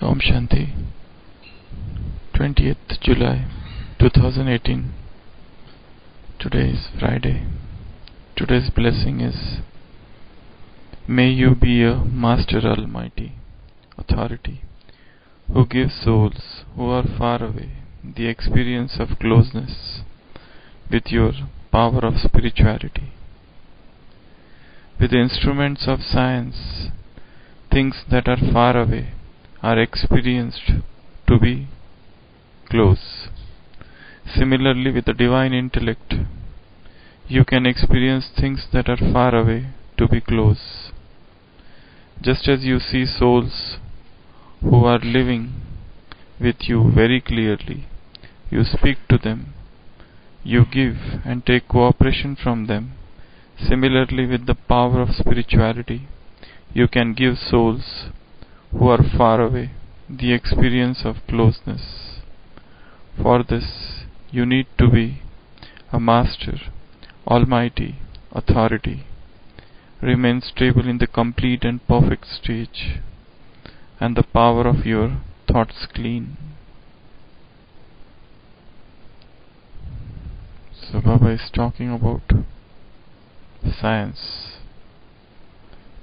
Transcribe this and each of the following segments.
Om Shanti, 20th July 2018. Today is Friday. Today's blessing is: may you be a Master Almighty Authority who gives souls who are far away the experience of closeness with your power of spirituality. With the instruments of science, things that are far away are experienced to be close. Similarly, with the divine intellect, you can experience things that are far away to be close. Just as you see souls who are living with you very clearly, you speak to them, you give and take cooperation from them. Similarly, with the power of spirituality, you can give souls who are far away the experience of closeness. For this, you need to be a Master, Almighty, Authority. Remain stable in the complete and perfect stage, and the power of your thoughts clean. So Baba is talking about science.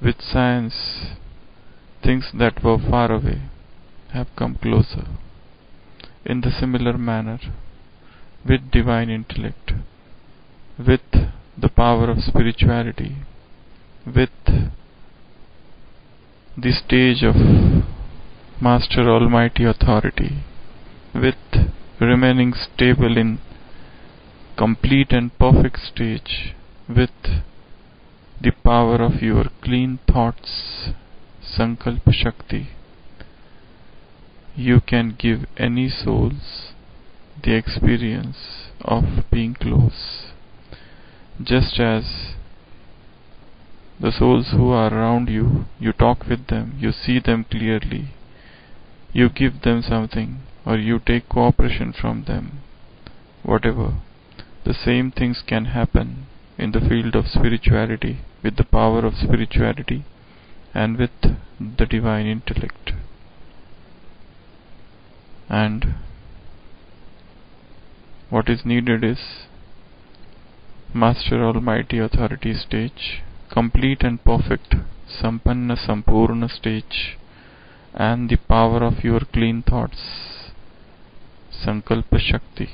With science, things that were far away have come closer. In the similar manner, with divine intellect, with the power of spirituality, with the stage of Master Almighty Authority, with remaining stable in complete and perfect stage, with the power of your clean thoughts, Sankalpa Shakti, you can give any souls the experience of being close. Just as the souls who are around you, you talk with them, you see them clearly, you give them something, or you take cooperation from them, whatever, the same things can happen in the field of spirituality, with the power of spirituality and with the divine intellect. And what is needed is Master Almighty Authority stage, complete and perfect, Sampanna Sampurna stage, and the power of your clean thoughts, Sankalpa Shakti,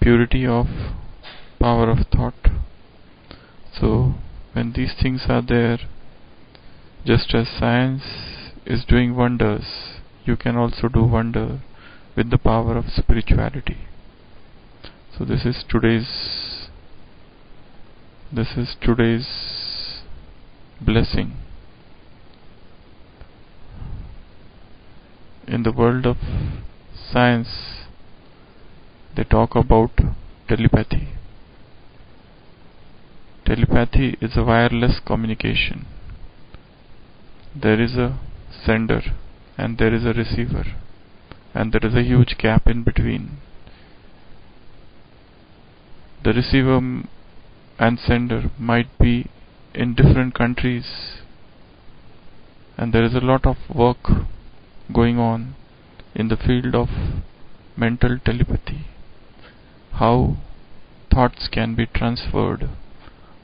purity of power of thought. So when these things are there, just as science is doing wonders, you can also do wonder with the power of spirituality. So this is today's blessing. In the world of science, they talk about telepathy. Telepathy is a wireless communication. There is a sender and there is a receiver, and there is a huge gap in between. The receiver and sender might be in different countries, and there is a lot of work going on in the field of mental telepathy. How thoughts can be transferred,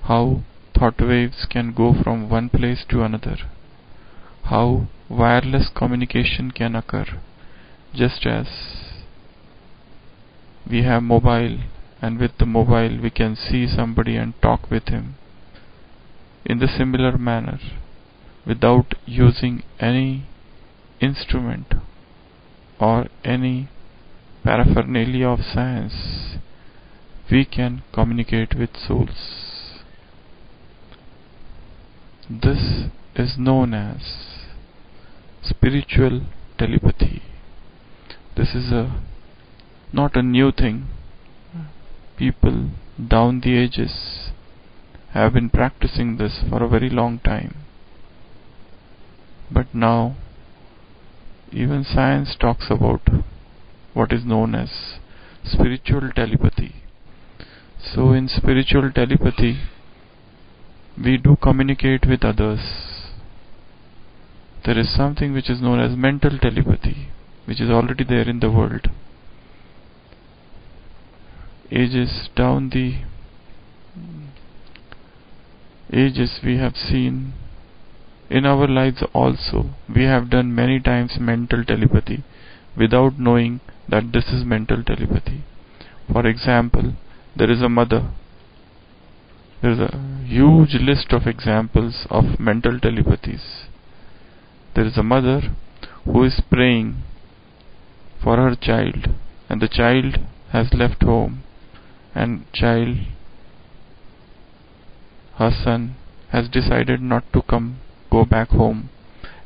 how thought waves can go from one place to another, how wireless communication can occur. Just as we have mobile, and with the mobile we can see somebody and talk with him. In the similar manner, without using any instrument or any paraphernalia of science, we can communicate with souls. This is known as spiritual telepathy. This is not a new thing. People down the ages have been practicing this for a very long time. But now, even science talks about what is known as spiritual telepathy. So in spiritual telepathy, we do communicate with others. There is something which is known as mental telepathy, which is already there in the world. Ages we have seen in our lives also. We have done many times mental telepathy without knowing that this is mental telepathy. For example, there is a mother. There is a huge list of examples of mental telepathies. There is a mother who is praying for her child, and the child has left home, and her son, has decided not to go back home,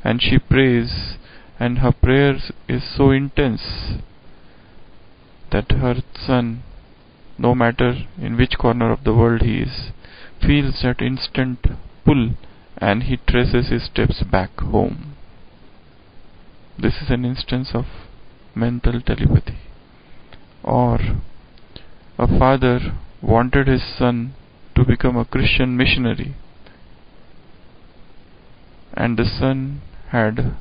and she prays, and her prayers is so intense that her son, no matter in which corner of the world he is, feels that instant pull, and he traces his steps back home. This is an instance of mental telepathy. Or a father wanted his son to become a Christian missionary, and the son had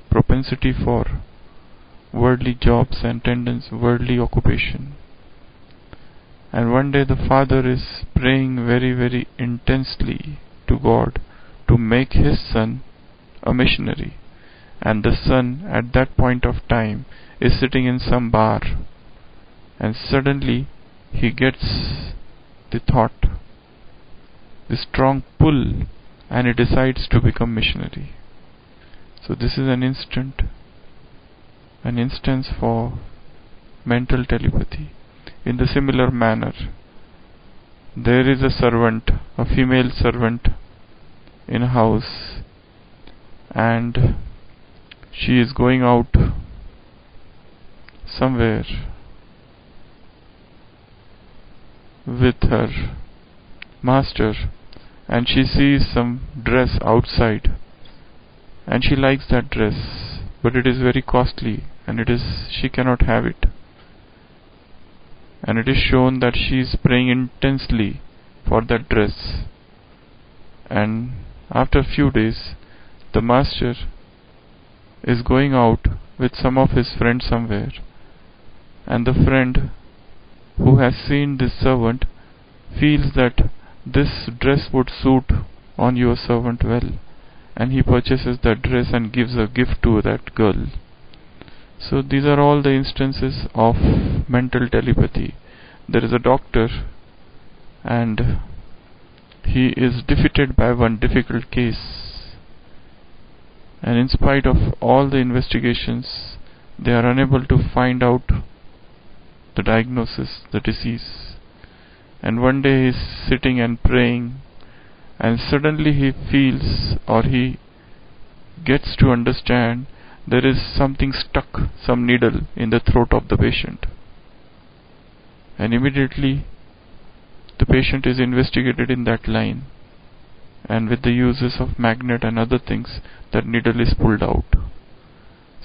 propensity for worldly jobs and worldly occupation. And one day the father is praying very, very intensely to God to make his son a missionary. And the son at that point of time is sitting in some bar, and suddenly he gets the thought, the strong pull, and he decides to become missionary. So this is an instance for mental telepathy. In the similar manner, there is a servant, a female servant in a house, and she is going out somewhere with her master, and she sees some dress outside, and she likes that dress, but it is very costly, and she cannot have it. And it is shown that she is praying intensely for that dress. And after a few days, the master is going out with some of his friends somewhere, and the friend who has seen this servant feels that this dress would suit on your servant well, and he purchases that dress and gives a gift to that girl. So these are all the instances of mental telepathy. There is a doctor, and he is defeated by one difficult case, and in spite of all the investigations, they are unable to find out the diagnosis, the disease. And one day he is sitting and praying, and suddenly he feels, or he gets to understand, there is something stuck, some needle in the throat of the patient. And immediately the patient is investigated in that line, and with the uses of magnet and other things, that needle is pulled out.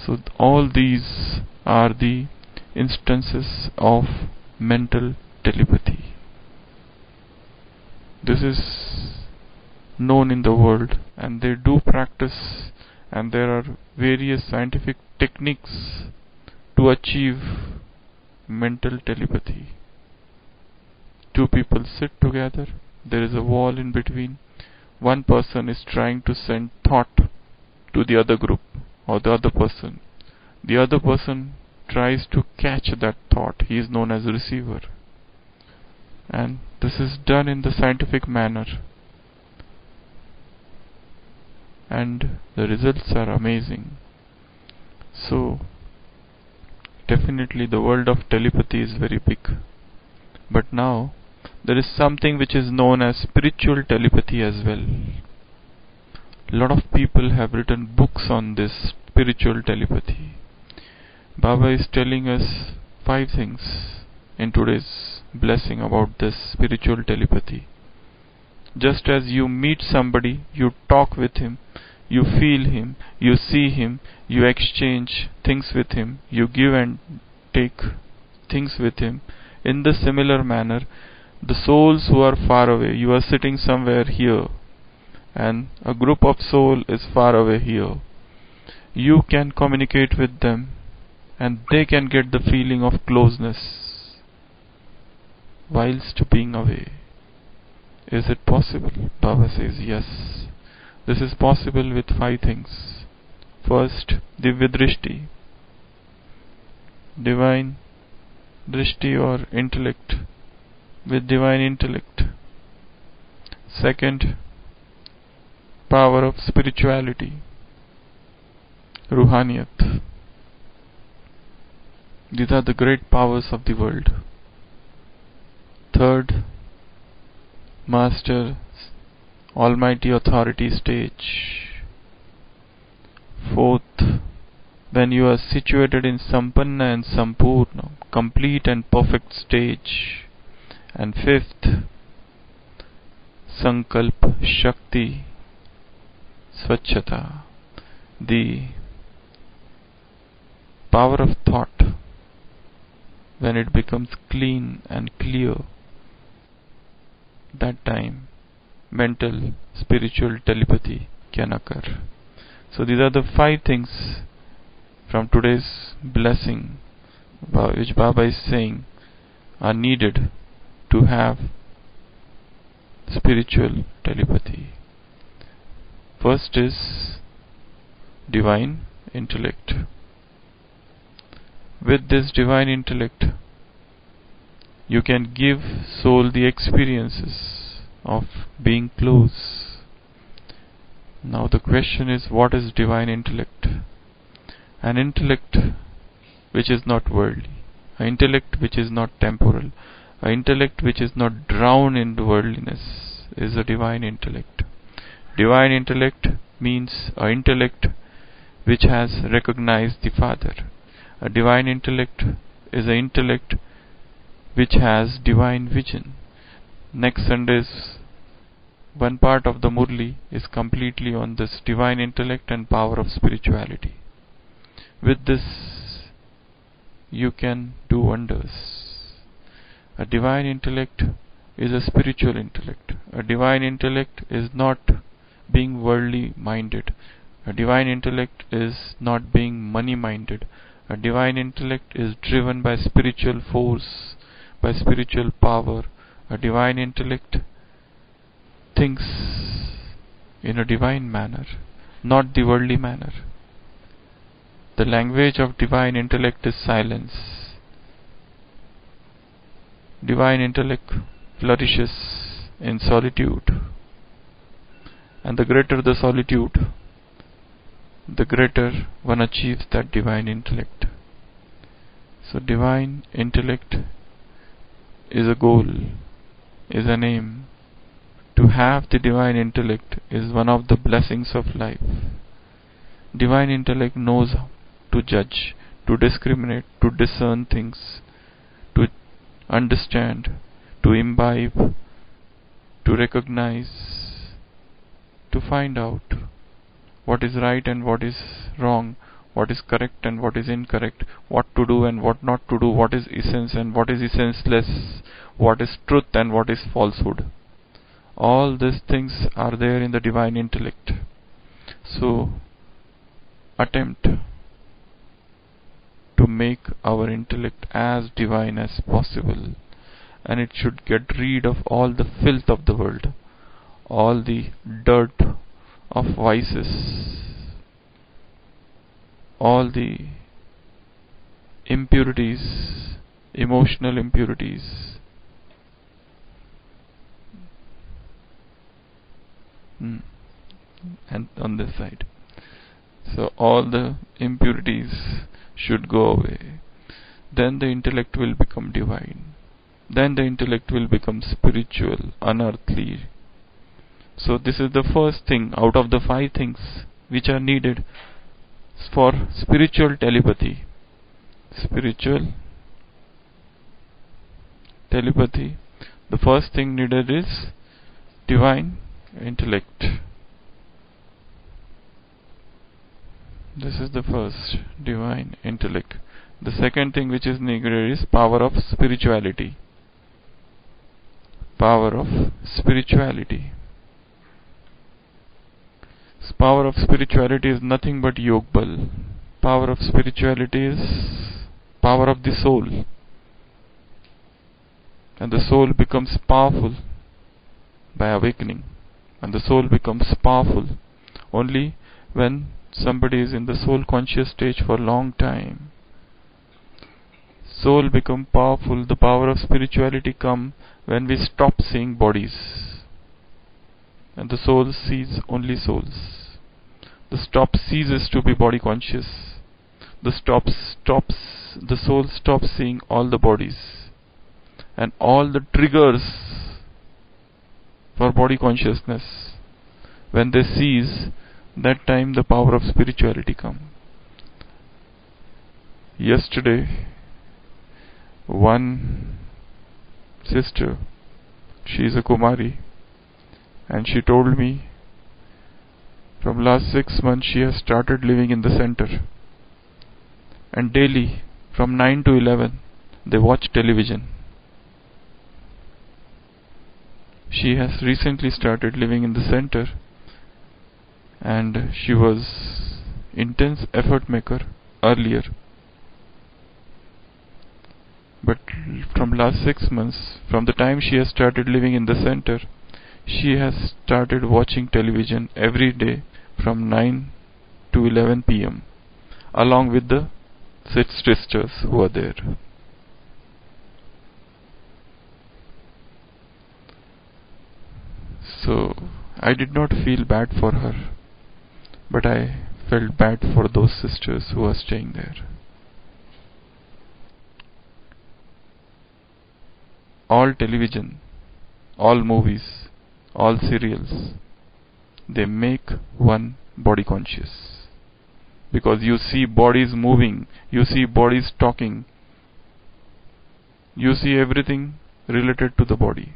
So all these are the instances of mental telepathy. This is known in the world, and they do practice, and there are various scientific techniques to achieve mental telepathy. Two people sit together, there is a wall in between. One person is trying to send thought to the other group or the other person. The other person tries to catch that thought. He is known as a receiver. And this is done in the scientific manner. And the results are amazing. So, definitely the world of telepathy is very big. But now, there is something which is known as spiritual telepathy as well. A lot of people have written books on this spiritual telepathy. Baba is telling us 5 things in today's blessing about this spiritual telepathy. Just as you meet somebody, you talk with him, you feel him, you see him, you exchange things with him, you give and take things with him. In the similar manner, the souls who are far away, you are sitting somewhere here, and a group of soul is far away here. You can communicate with them and they can get the feeling of closeness whilst being away. Is it possible? Baba says yes. This is possible with 5 things. First, Divya Drishti, divine drishti or intellect, with divine intellect. Second, power of spirituality, Ruhaniyat. These are the great powers of the world. Third, Master Almighty Authority stage. Fourth, when you are situated in Sampanna and Sampurna, complete and perfect stage. And fifth, Sankalp Shakti Swachhata, the power of thought, when it becomes clean and clear, that time mental, spiritual telepathy can occur. So these are the 5 things from today's blessing which Baba is saying are needed to have spiritual telepathy. First is divine intellect. With this divine intellect, you can give soul the experiences of being close. Now the question is, what is divine intellect? An intellect which is not worldly, an intellect which is not temporal, an intellect which is not drowned in worldliness is a divine intellect. Divine intellect means an intellect which has recognized the Father. A divine intellect is an intellect which has divine vision. Next Sunday's one part of the Murli is completely on this divine intellect and power of spirituality. With this, you can do wonders. A divine intellect is a spiritual intellect. A divine intellect is not being worldly minded. A divine intellect is not being money minded. A divine intellect is driven by spiritual force, by spiritual power. A divine intellect thinks in a divine manner, not the worldly manner. The language of divine intellect is silence. Divine intellect flourishes in solitude, and the greater the solitude, the greater one achieves that divine intellect. So divine intellect is a goal, is an aim. To have the divine intellect is one of the blessings of life. Divine intellect knows to judge, to discriminate, to discern things, to understand, to imbibe, to recognize, to find out what is right and what is wrong, what is correct and what is incorrect, what to do and what not to do, what is essence and what is essenceless, what is truth and what is falsehood. All these things are there in the divine intellect. So, attempt to make our intellect as divine as possible, and it should get rid of all the filth of the world, all the dirt of vices, all the impurities, emotional impurities. And on this side. So all the impurities should go away. Then the intellect will become divine. Then the intellect will become spiritual, unearthly. So this is the first thing out of the 5 things which are needed for spiritual telepathy. Spiritual telepathy. The first thing needed is divine intellect. This is the first, divine intellect. The second thing which is needed is power of spirituality. Power of spirituality. Power of spirituality is nothing but yog bal. Power of spirituality is power of the soul. And the soul becomes powerful by awakening. And the soul becomes powerful only when somebody is in the soul conscious stage for a long time. Soul become powerful. The power of spirituality come when we stop seeing bodies. And the soul sees only souls. The stop ceases to be body conscious. The soul stops seeing all the bodies and all the triggers for body consciousness. When they cease, that time the power of spirituality come. Yesterday, one sister, she is a Kumari, and she told me from last 6 months she has started living in the center, and daily from 9 to 11 they watch television. She has recently started living in the center, and she was intense effort maker earlier, but from last 6 months, from the time she has started living in the center, she has started watching television every day from 9 to 11 p.m. along with the 6 sisters who are there. So I did not feel bad for her, but I felt bad for those sisters who are staying there. All television, all movies, all serials, they make one body conscious. Because you see bodies moving, you see bodies talking, you see everything related to the body.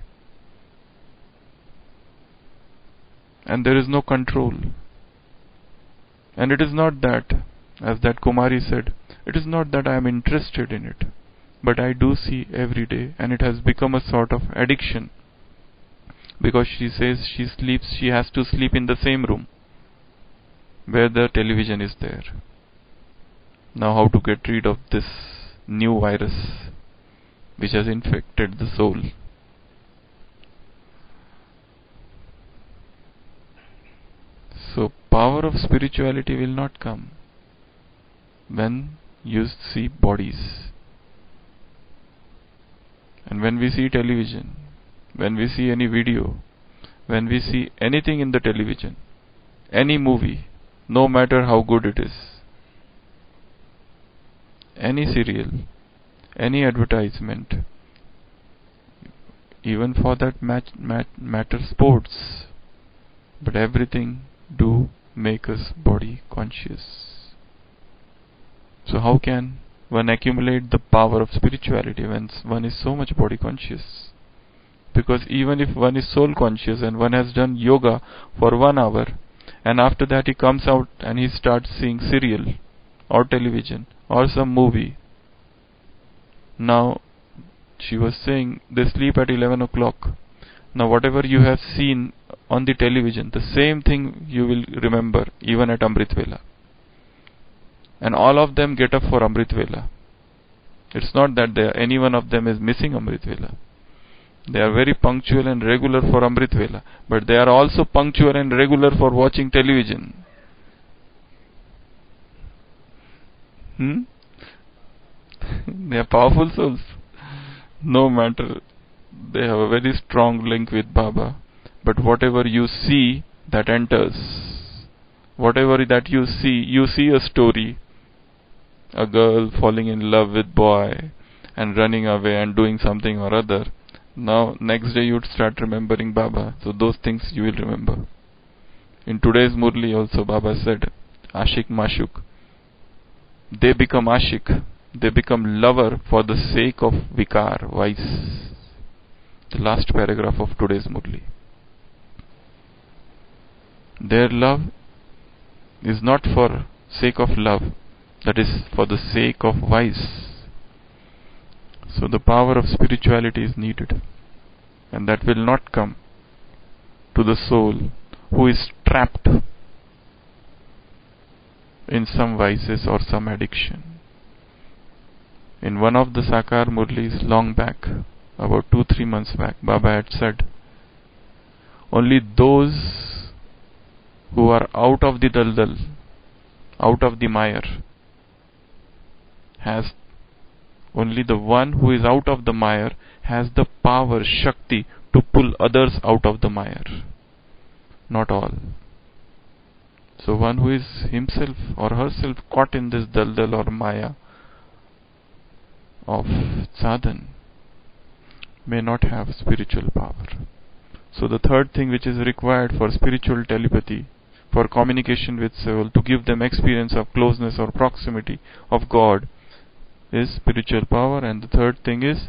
And there is no control. And it is not that, as that Kumari said, it is not that I am interested in it, but I do see every day, and it has become a sort of addiction. Because she says she has to sleep in the same room where the television is there. Now how to get rid of this new virus which has infected the soul? So power of spirituality will not come when you see bodies. And when we see television, when we see any video, when we see anything in the television, any movie, no matter how good it is, any serial, any advertisement, even for that matter sports, but everything do make us body conscious. So how can one accumulate the power of spirituality when one is so much body conscious? Because even if one is soul conscious and one has done yoga for 1 hour, and after that he comes out and he starts seeing serial or television or some movie. Now she was saying they sleep at 11 o'clock. Now whatever you have seen on the television, the same thing you will remember even at Amrit Vela. And all of them get up for Amrit Vela. It's not that any one of them is missing Amrit Vela. They are very punctual and regular for Amrit Vela, but they are also punctual and regular for watching television. They are powerful souls. No matter, they have a very strong link with Baba. But whatever you see, that enters. Whatever that you see a story. A girl falling in love with boy and running away and doing something or other. Now, next day you'd start remembering Baba. So those things you will remember. In today's Murli also Baba said, Ashik Mashuk. They become Ashik. They become lover for the sake of Vikar, vice. The last paragraph of today's Murli. Their love is not for sake of love. That is for the sake of vice. So the power of spirituality is needed, and that will not come to the soul who is trapped in some vices or some addiction. In one of the Sakar Murlis long back, about 2-3 months back, Baba had said, only those who are out of the daldal, out of the mire, has only the one who is out of the mire has the power, Shakti, to pull others out of the mire. Not all. So one who is himself or herself caught in this daldal or maya of sadhan may not have spiritual power. So the third thing which is required for spiritual telepathy, for communication with soul, to give them experience of closeness or proximity of God, is spiritual power. And the third thing is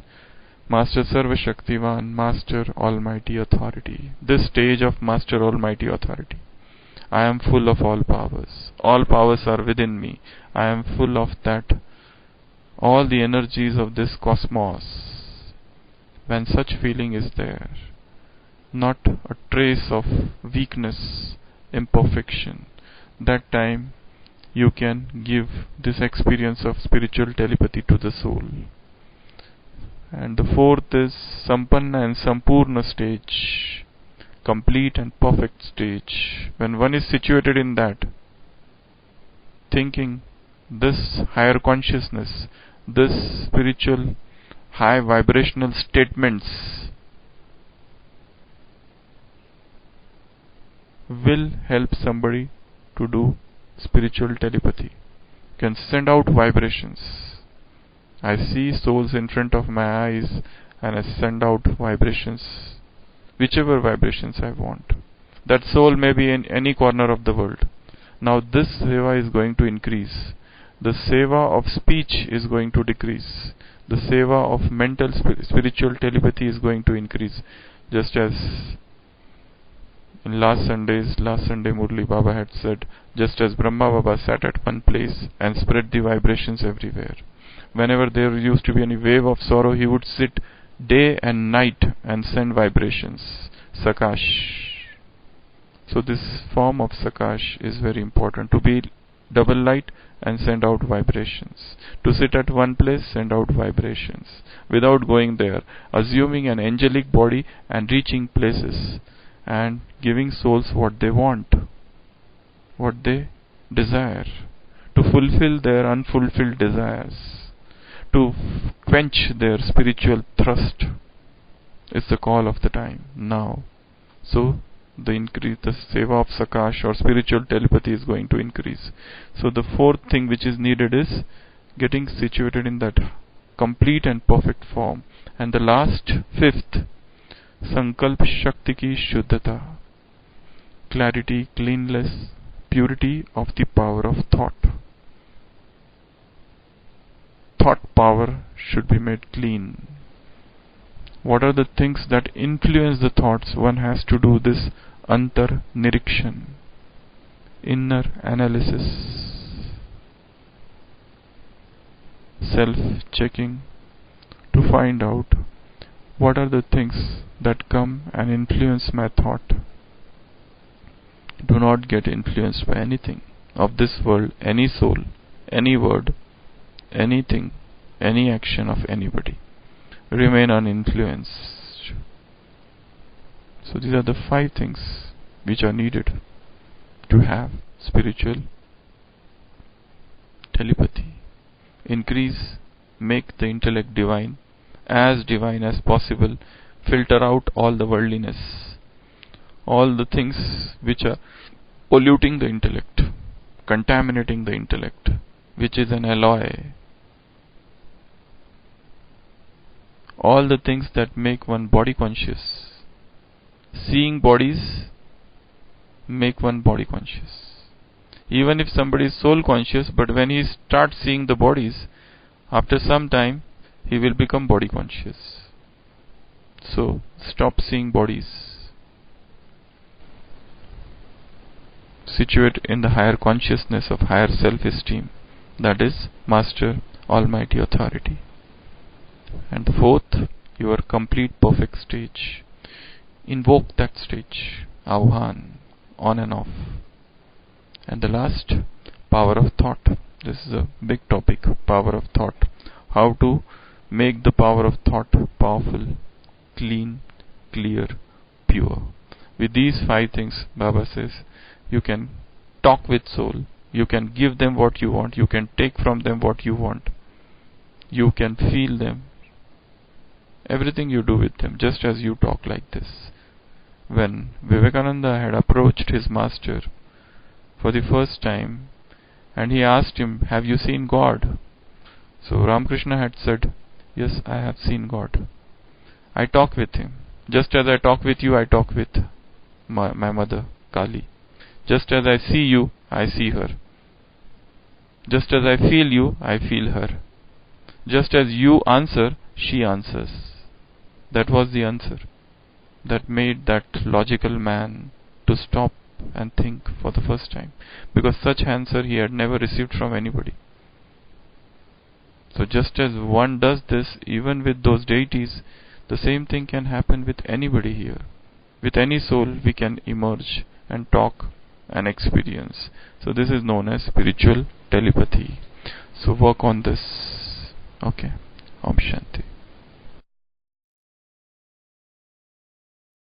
Master Sarva Shaktivan, Master Almighty Authority. This stage of Master Almighty Authority. I am full of all powers. All powers are within me. I am full of that. All the energies of this cosmos. When such feeling is there, not a trace of weakness, imperfection, that time you can give this experience of spiritual telepathy to the soul. And the fourth is Sampanna and Sampurna stage, complete and perfect stage. When one is situated in that, thinking this higher consciousness, this spiritual high vibrational statements will help somebody to do spiritual telepathy. Can send out vibrations. I see souls in front of my eyes and I send out vibrations, whichever vibrations I want. That soul may be in any corner of the world. Now this seva is going to increase. The seva of speech is going to decrease. The seva of mental spiritual telepathy is going to increase. Just as in last Sunday Murli Baba had said, just as Brahma Baba sat at one place and spread the vibrations everywhere. Whenever there used to be any wave of sorrow, he would sit day and night and send vibrations. Sakash. So this form of Sakash is very important. To be double light and send out vibrations. To sit at one place, send out vibrations. Without going there. Assuming an angelic body and reaching places. And giving souls what they want. What they desire. To fulfill their unfulfilled desires. To quench their spiritual thirst. Is the call of the time now. So the seva of Sakash or spiritual telepathy is going to increase. So the fourth thing which is needed is getting situated in that complete and perfect form. And the last, fifth, Sankalp Shakti ki Shuddhata. Clarity, cleanness, purity of the power of thought. Thought power should be made clean. What are the things that influence the thoughts? One has to do this antar nirikshan, inner analysis, self-checking, to find out what are the things that come and influence my thought. Do not get influenced by anything of this world, any soul, any word, anything, any action of anybody. Remain uninfluenced. So these are the 5 things which are needed to have spiritual telepathy. Increase, make the intellect divine as possible. Filter out all the worldliness, all the things which are polluting the intellect, contaminating the intellect, which is an alloy. All the things that make one body conscious. Seeing bodies make one body conscious. Even if somebody is soul conscious, but when he starts seeing the bodies, after some time he will become body conscious. So stop seeing bodies. Situate in the higher consciousness of higher self-esteem, that is Master Almighty Authority. And the fourth, your complete perfect stage. Invoke that stage, Avhan, on and off. And the last, Power of thought. This is a big topic. Power of thought. How to make the power of thought powerful, clean, clear, pure. With these 5 things, Baba says, you can talk with soul. You can give them what you want. You can take from them what you want. You can feel them. Everything you do with them, just as you talk like this. When Vivekananda had approached his master for the first time, and he asked him, have you seen God? So Ramakrishna had said, yes, I have seen God. I talk with him. Just as I talk with you, I talk with my mother, Kali. Just as I see you, I see her. Just as I feel you, I feel her. Just as you answer, she answers. That was the answer that made that logical man to stop and think for the first time, because such answer he had never received from anybody. So just as one does this even with those deities, the same thing can happen with anybody here. With any soul we can emerge and talk and experience. So this is known as spiritual telepathy. So work on this. Okay. Om Shanti.